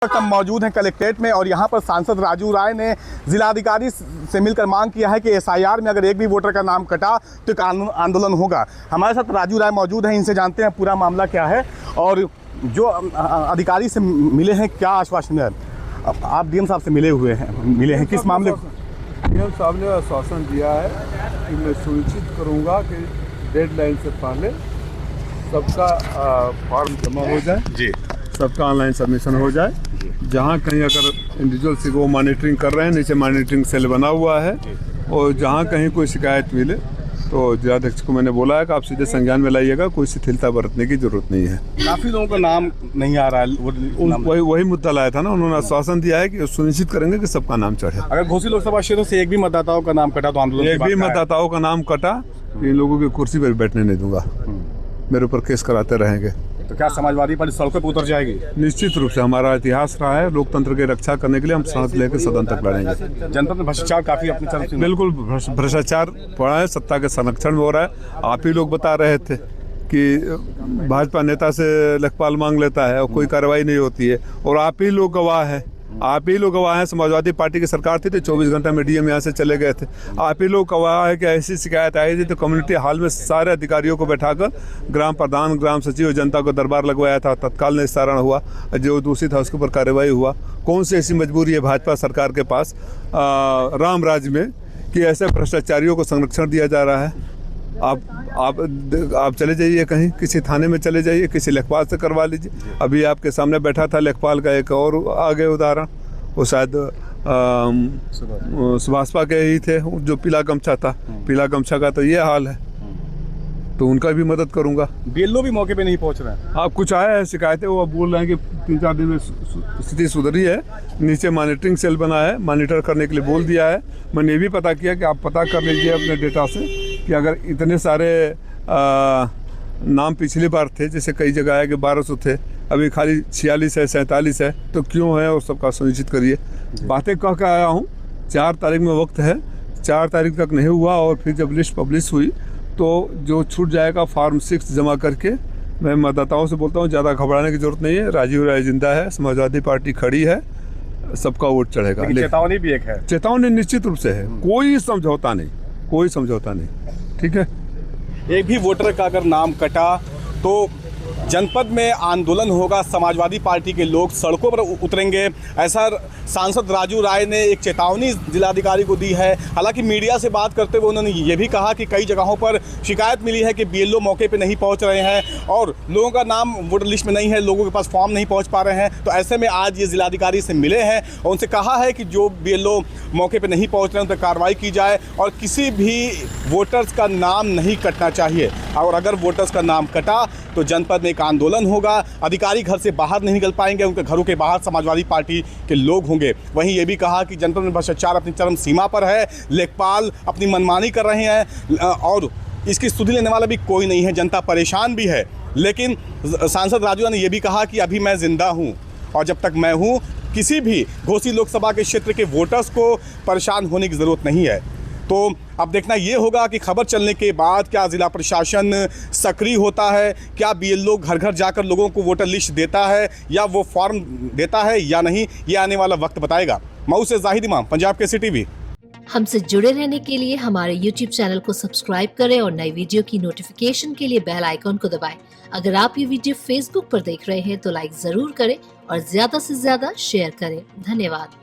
वक्त हम मौजूद हैं कलेक्ट्रेट में और यहाँ पर सांसद राजू राय ने जिलाधिकारी से मिलकर मांग किया है कि एसआईआर में अगर एक भी वोटर का नाम कटा तो एक आंदोलन होगा। हमारे साथ राजू राय मौजूद हैं, इनसे जानते हैं पूरा मामला क्या है और जो अधिकारी से मिले हैं क्या आश्वासन है। आप डीएम साहब से मिले हैं किस मामले? डीएम साहब ने आश्वासन दिया है कि मैं सुनिश्चित करूँगा कि डेडलाइन से पहले सबका फॉर्म जमा हो जाए जी, सबका ऑनलाइन सबमिशन हो जाए। जहाँ कहीं अगर इंडिविजुअल से वो मॉनिटरिंग कर रहे हैं, नीचे मॉनिटरिंग सेल बना हुआ है और जहाँ कहीं कोई शिकायत मिले तो जिलाध्यक्ष को मैंने बोला है कि आप सीधे संज्ञान में लाइएगा, कोई शिथिलता बरतने की जरूरत नहीं है। काफ़ी लोगों का नाम नहीं आ रहा है, वही मुद्दा लाया था ना, उन्होंने आश्वासन दिया है कि सुनिश्चित करेंगे कि सबका नाम चढ़े। अगर घोसी लोकसभा क्षेत्र से एक भी मतदाताओं का नाम कटा तो आंदोलन एक भी मतदाताओं का नाम कटा इन लोगों की कुर्सी पर बैठने नहीं दूंगा, मेरे ऊपर केस कराते रहेंगे। तो क्या समाजवादी पार्टी सड़कों पर उतर जाएगी? निश्चित रूप से हमारा इतिहास रहा है, लोकतंत्र की रक्षा करने के लिए हम सड़क लेकर सदन तक लड़ेंगे। जनता में भ्रष्टाचार काफी अपनी तरफ से बिल्कुल भ्रष्टाचार पड़ा है, सत्ता के संरक्षण में हो रहा है। आप ही लोग बता रहे थे कि भाजपा नेता से लेखपाल मांग लेता है और कोई कार्रवाई नहीं होती है, और आप ही लोग गवाह है। आप ही लोग गवाह हैं, समाजवादी पार्टी की सरकार थी तो 24 घंटा में डीएम यहाँ से चले गए थे। आप ही लोग गवाह है कि ऐसी शिकायत आई थी तो कम्युनिटी हॉल में सारे अधिकारियों को बैठाकर ग्राम प्रधान, ग्राम सचिव, जनता को दरबार लगवाया था, तत्काल निस्तारण हुआ, जो दोषी था उसके ऊपर कार्रवाई हुआ। कौन सी ऐसी मजबूरी है भाजपा सरकार के पास राम राज्य में कि ऐसे भ्रष्टाचारियों को संरक्षण दिया जा रहा है? आप चले जाइए कहीं, किसी थाने में चले जाइए, किसी लेखपाल से करवा लीजिए। अभी आपके सामने बैठा था लेखपाल का एक और आगे उदाहरण, वो शायद सुभाषपा के ही थे, जो पीला गमछा था, पीला गमछा का तो ये हाल है, तो उनका भी मदद करूंगा। बीएलओ भी मौके पे नहीं पहुंच रहे हैं। आप कुछ आया है शिकायतें, वो बोल रहे हैं कि 3-4 दिन में स्थिति सुधरी है, नीचे मॉनिटरिंग सेल बना है, मॉनिटर करने के लिए बोल दिया है। मैंने ये भी पता किया कि आप पता कर लीजिए अपने डेटा से कि अगर इतने सारे नाम पिछली बार थे, जैसे कई जगह है कि 1200 थे, अभी खाली 46 है, 47 है, तो क्यों है और सबका सुनिश्चित करिए। बातें कह के आया हूँ, 4 तारीख में वक्त है, 4 तारीख तक नहीं हुआ और फिर जब लिस्ट पब्लिश हुई तो जो छूट जाएगा फॉर्म 6 जमा करके, मैं मतदाताओं से बोलता हूँ ज़्यादा घबराने की जरूरत नहीं है। राजीव राय जिंदा है, समाजवादी पार्टी खड़ी है, सबका वोट चढ़ेगा। चेतावनी भी एक है, चेतावनी निश्चित रूप से है, कोई समझौता नहीं, कोई समझौता नहीं, ठीक है। एक भी वोटर का अगर नाम कटा तो जनपद में आंदोलन होगा, समाजवादी पार्टी के लोग सड़कों पर उतरेंगे, ऐसा सांसद राजू राय ने एक चेतावनी जिलाधिकारी को दी है। हालांकि मीडिया से बात करते हुए उन्होंने ये भी कहा कि कई जगहों पर शिकायत मिली है कि बीएलओ मौके पे नहीं पहुंच रहे हैं और लोगों का नाम वोटर लिस्ट में नहीं है, लोगों के पास फॉर्म नहीं पहुंच पा रहे हैं। तो ऐसे में आज ये जिलाधिकारी से मिले हैं और उनसे कहा है कि जो बीएलओ मौके पर नहीं पहुँच रहे हैं उन पर कार्रवाई की जाए और किसी भी वोटर्स का नाम नहीं कटना चाहिए। और अगर वोटर्स का नाम कटा तो जनपद में एक आंदोलन होगा, अधिकारी घर से बाहर नहीं निकल पाएंगे, उनके घरों के बाहर समाजवादी पार्टी के लोग होंगे। वहीं ये भी कहा कि जनपद में भ्रष्टाचार अपनी चरम सीमा पर है, लेखपाल अपनी मनमानी कर रहे हैं और इसकी सुधि लेने वाला भी कोई नहीं है, जनता परेशान भी है। लेकिन सांसद राजू ने यह भी कहा कि अभी मैं जिंदा हूँ और जब तक मैं हूँ किसी भी घोसी लोकसभा के क्षेत्र के वोटर्स को परेशान होने की ज़रूरत नहीं है। तो अब देखना ये होगा कि खबर चलने के बाद क्या जिला प्रशासन सक्रिय होता है, क्या बीएलओ घर घर जाकर लोगों को वोटर लिस्ट देता है या वो फॉर्म देता है या नहीं, ये आने वाला वक्त बताएगा। मऊ से जाहिद इमाम, पंजाब केसरी टीवी। हमसे जुड़े रहने के लिए हमारे YouTube चैनल को सब्सक्राइब करें और नई वीडियो की नोटिफिकेशन के लिए बेल आइकॉन को दबाएं। अगर आप ये वीडियो Facebook पर देख रहे हैं तो लाइक जरूर करें और ज्यादा से ज्यादा शेयर करें। धन्यवाद।